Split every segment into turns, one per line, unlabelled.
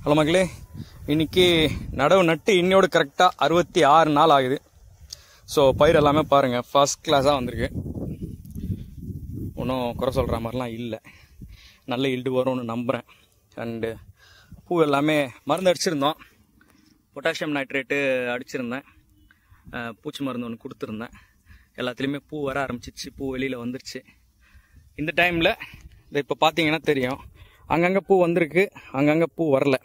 Hello மக்களே, இன்னைக்கு நடவு நட்டு இன்னோடு கரெக்டாக 66 நாள் ஆகுது. ஸோ பயிர் எல்லாமே பாருங்கள் ஃபர்ஸ்ட் கிளாஸாக வந்திருக்கு. ஒன்றும் குறை சொல்கிற மாதிரிலாம் இல்லை, நல்ல ஈல்டு வரும்னு நம்புகிறேன். அண்டு பூ எல்லாமே மருந்து அடிச்சிருந்தோம், பொட்டாசியம் நைட்ரேட்டு அடிச்சிருந்தேன், பூச்சி மருந்து ஒன்று கொடுத்துருந்தேன். எல்லாத்துலேயுமே பூ வர ஆரம்பிச்சிச்சு, பூ வெளியில் வந்துருச்சு. இந்த டைமில் இப்போ பார்த்தீங்கன்னா தெரியும், அங்கங்கே பூ வந்திருக்கு, அங்கங்கே பூ வரல.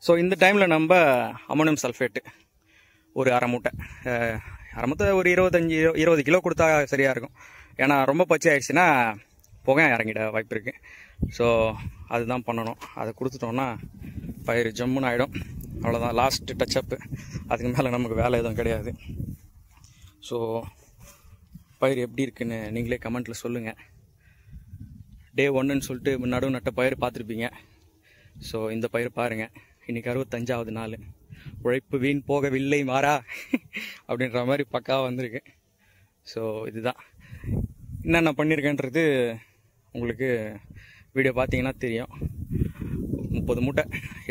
ஸோ இந்த டைமில் நம்ம அமோனியம் சல்ஃபேட்டு ஒரு அரை மூட்டை ஒரு 20 கிலோ கொடுத்தா சரியாக இருக்கும். ஏன்னா ரொம்ப பச்சை ஆயிடுச்சுன்னா புகை இறங்கிட வாய்ப்பு இருக்குது. ஸோ அதுதான் பண்ணணும். அதை கொடுத்துட்டோன்னா பயிர் ஜம்முன்னு ஆகிடும். அவ்வளோதான், லாஸ்ட்டு டச்சப்பு. அதுக்கு மேலே நமக்கு வேலை எதுவும் கிடையாது. ஸோ பயிர் எப்படி இருக்குன்னு நீங்களே கமெண்ட்டில் சொல்லுங்கள். டே 1ன்னு சொல்லிட்டு நடுவு நட்ட பயிர் பார்த்துருப்பீங்க. ஸோ இந்த பயிர் பாருங்கள், இன்றைக்கி 65வது நாள். உழைப்பு வீண் போகவில்லை மாறா அப்படின்ற மாதிரி பக்காவாக வந்திருக்கு. ஸோ இதுதான் என்னென்ன பண்ணியிருக்கேன்றது உங்களுக்கு வீடியோ பார்த்தீங்கன்னா தெரியும். 30 மூட்டை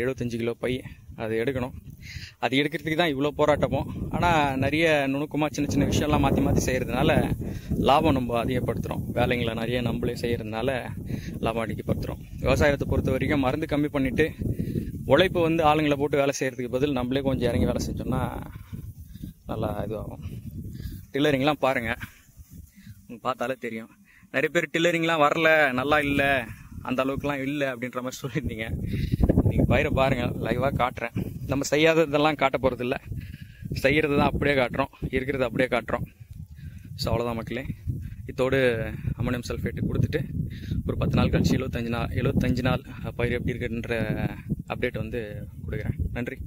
75 கிலோ பை அது எடுக்கணும். அது எடுக்கிறதுக்கு தான் இவ்வளோ போராட்டமும். ஆனால் நிறைய நுணுக்கமாக சின்ன சின்ன விஷயம்லாம் மாற்றி செய்கிறதுனால லாபம் நம்ம அதிகப்படுத்துகிறோம். வேலைங்களை நிறைய நம்மளே செய்கிறதுனால லாபம் அதிகப்படுத்துகிறோம். விவசாயத்தை பொறுத்த வரைக்கும் மருந்து கம்மி பண்ணிவிட்டு உழைப்பு ஆளுங்களை போட்டு வேலை செய்கிறதுக்கு பதில் நம்மளே கொஞ்சம் இறங்கி வேலை செஞ்சோம்னா நல்லா இதுவாகும். டில்லரிங்லாம் பாருங்கள், உங்களுக்கு பார்த்தாலே தெரியும். நிறைய பேர் டில்லரிங்லாம் வரல, நல்லா இல்லை, அந்த அளவுக்குலாம் இல்லை அப்படின்ற மாதிரி சொல்லியிருந்தீங்க. நீங்கள் பயிரை பாருங்கள், லைவாக காட்டுறேன். நம்ம செய்யாததெல்லாம் காட்ட போகிறது இல்லை, செய்கிறது தான் அப்படியே காட்டுறோம், இருக்கிறது அப்படியே காட்டுறோம். ஸோ அவ்வளோதான் மக்களே. இதோடு அமோனியம் சல்ஃபேட்டு கொடுத்துட்டு ஒரு 10 நாள் கழிச்சு 75 நாள் பயிர் எப்படி இருக்குன்ற அப்டேட் கொடுக்குறேன். நன்றி.